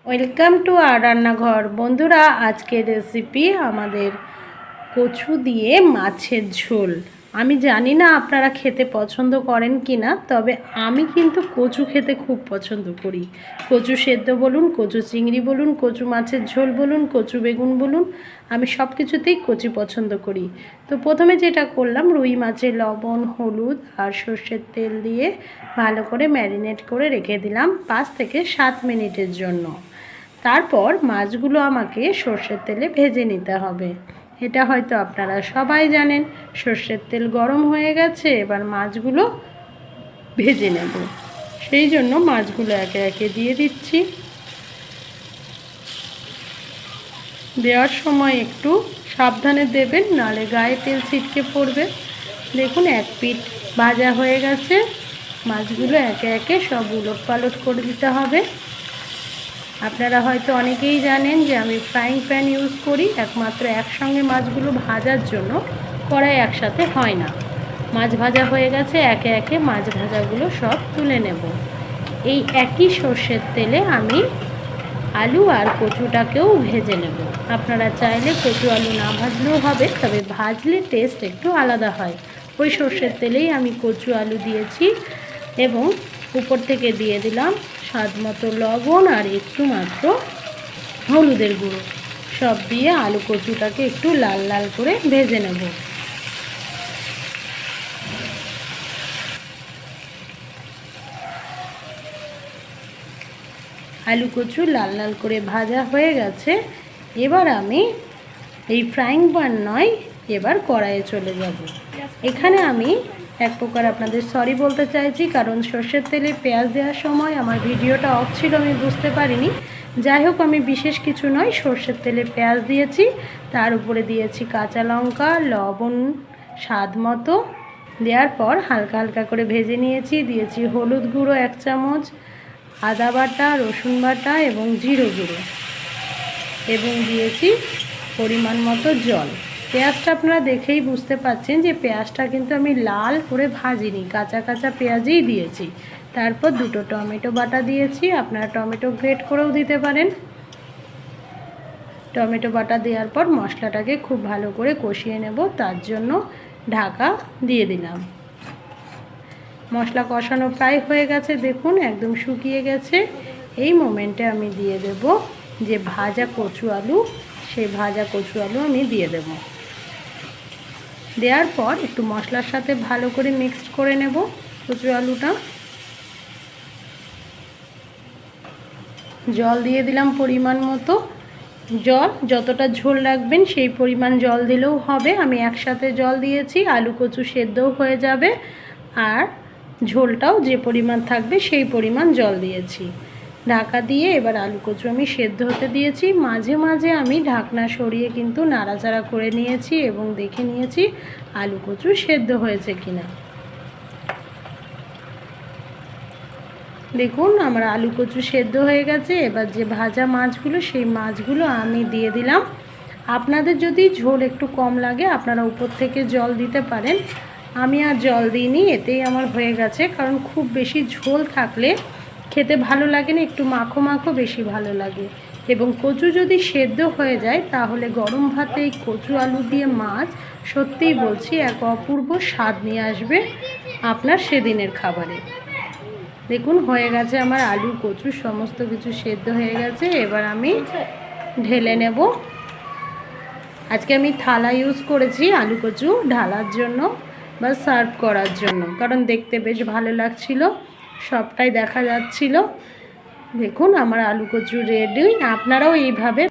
Welcome to আর রান্নাঘর। বন্ধুরা, আজকের রেসিপি আমাদের কচু দিয়ে মাছের ঝোল। আমি জানি না আপনারা খেতে পছন্দ করেন কি না, তবে আমি কিন্তু কচু খেতে খুব পছন্দ করি। কচু সেদ্ধ বলুন, কচু চিংড়ি বলুন, কচু মাছের ঝোল বলুন, কচু বেগুন বলুন, আমি সব কিছুতেই কচু পছন্দ করি। তো প্রথমে যেটা করলাম, রুই মাছের লবণ, হলুদ আর সর্ষের তেল দিয়ে ভালো করে ম্যারিনেট করে রেখে দিলাম 5 থেকে 7 মিনিটের জন্য। তারপর মাছগুলো আমাকে সর্ষের তেলে ভেজে নিতে হবে। এটা হয়তো আপনারা সবাই জানেন। সর্ষের তেল গরম হয়ে গেছে, এবার মাছগুলো ভেজে নেব। সেই জন্য মাছগুলো একে একে দিয়ে দিচ্ছি। দেওয়ার সময় একটু সাবধানে দেবেন, নাহলে গায়ে তেল ছিটকে পড়বে। দেখুন, এক পিঠ ভাজা হয়ে গেছে। মাছগুলো একে একে সব উলট পালট করে দিতে হবে। আপনারা হয়তো অনেকেই জানেন যে আমি ফ্রাইং প্যান ইউজ করি, একমাত্র একসঙ্গে মাছগুলো ভাজার জন্য। কড়াই একসাথে হয় না। মাছ ভাজা হয়ে গেছে, একে একে মাছ ভাজাগুলো সব তুলে নেব। এই একই সর্ষের তেলে আমি আলু আর কচুটাকেও ভেজে নেব। আপনারা চাইলে কচু আলু না ভাজলেও হবে, তবে ভাজলে টেস্ট একটু আলাদা হয়। ওই সর্ষের তেলেই আমি কচু আলু দিয়েছি এবং উপর থেকে দিয়ে দিলাম স্বাদ মতো লবণ আর একটু মাত্র হলুদের গুঁড়ো। সব দিয়ে আলু কচুটাকে একটু লাল লাল করে ভেজে নেব। আলু কচু লাল লাল করে ভাজা হয়ে গেছে। এবার আমি এই ফ্রাইং প্যান নয়, এবার কড়াইয়ে চলে যাব। এখানে আমি এক প্রকার আপনাদের সরি বলতে চাইছি, কারণ সর্ষের তেলে পেঁয়াজ দেওয়ার সময় আমার ভিডিওটা অফ ছিল, আমি বুঝতে পারিনি। যাই হোক, আমি বিশেষ কিছু নয়, সর্ষের তেলে পেঁয়াজ দিয়েছি, তার উপরে দিয়েছি কাঁচা লঙ্কা, লবণ স্বাদ মতো। দেওয়ার পর হালকা হালকা করে ভেজে নিয়েছি। দিয়েছি হলুদ গুঁড়ো 1 চামচ, আদা বাটা, রসুন বাটা এবং জিরে গুঁড়ো, এবং দিয়েছি পরিমাণ মতো জল। পেঁয়াজটা আপনারা দেখেই বুঝতে পাচ্ছেন যে পেঁয়াজটা কিন্তু আমি লাল করে ভাজিনি, কাঁচা কাঁচা পেঁয়াজই দিয়েছি। তারপর 2টো টমেটো বাটা দিয়েছি, আপনারা টমেটো গ্রেট করেও দিতে পারেন। টমেটো বাটা দেওয়ার পর মশলাটাকে খুব ভালো করে কষিয়ে নেব, তার জন্য ঢাকা দিয়ে দিলাম। মশলা কষানো প্রায় হয়ে গেছে, দেখুন একদম শুকিয়ে গেছে। এই মোমেন্টে আমি দিয়ে দেব যে ভাজা কচু আলু, সেই ভাজা কচু আলু আমি দিয়ে দেব। দেওয়ার পর একটু মশলার সাথে ভালো করে মিক্সড করে নেব কচু আলুটা। জল দিয়ে দিলাম পরিমাণ মতো। জল যতটা ঝোল রাখবেন সেই পরিমাণ জল দিলেও হবে। আমি একসাথে জল দিয়েছি, আলু কচু সেদ্ধও হয়ে যাবে, আর ঝোলটাও যে পরিমাণ থাকবে সেই পরিমাণ জল দিয়েছি। ঢাকা দিয়ে এবার আলু কচু আমি সেদ্ধ হতে দিয়েছি। মাঝে মাঝে আমি ঢাকনা সরিয়ে কিন্তু নাড়াচাড়া করে নিয়েছি এবং দেখে নিয়েছি আলু কচু সেদ্ধ হয়েছে কিনা। দেখুন, আমার আলু কচু সেদ্ধ হয়ে গেছে। এবার যে ভাজা মাছগুলো, সেই মাছগুলো আমি দিয়ে দিলাম। আপনাদের যদি ঝোল একটু কম লাগে, আপনারা উপর থেকে জল দিতে পারেন। আমি আর জল দিইনি, এতেই আমার হয়ে গেছে। কারণ খুব বেশি ঝোল থাকলে খেতে ভালো লাগে না, একটু মাখো মাখো বেশি ভালো লাগে। এবং কচু যদি সেদ্ধ হয়ে যায়, তাহলে গরম ভাতে এই কচু আলু দিয়ে মাছ, সত্যিই বলছি, এক অপূর্ব স্বাদ নিয়ে আসবে আপনার সেদিনের খাবারে। দেখুন, হয়ে গেছে আমার আলু কচু সমস্ত কিছু সেদ্ধ হয়ে গেছে। এবার আমি ঢেলে নেব। আজকে আমি থালা ইউজ করেছি আলু কচু ঢালার জন্য বা সার্ভ করার জন্য, কারণ দেখতে বেশ ভালো লাগছিল, সবটাই দেখা যাচ্ছিল। দেখুন, আমার আলু কচু রেডি। আপনারাও এইভাবে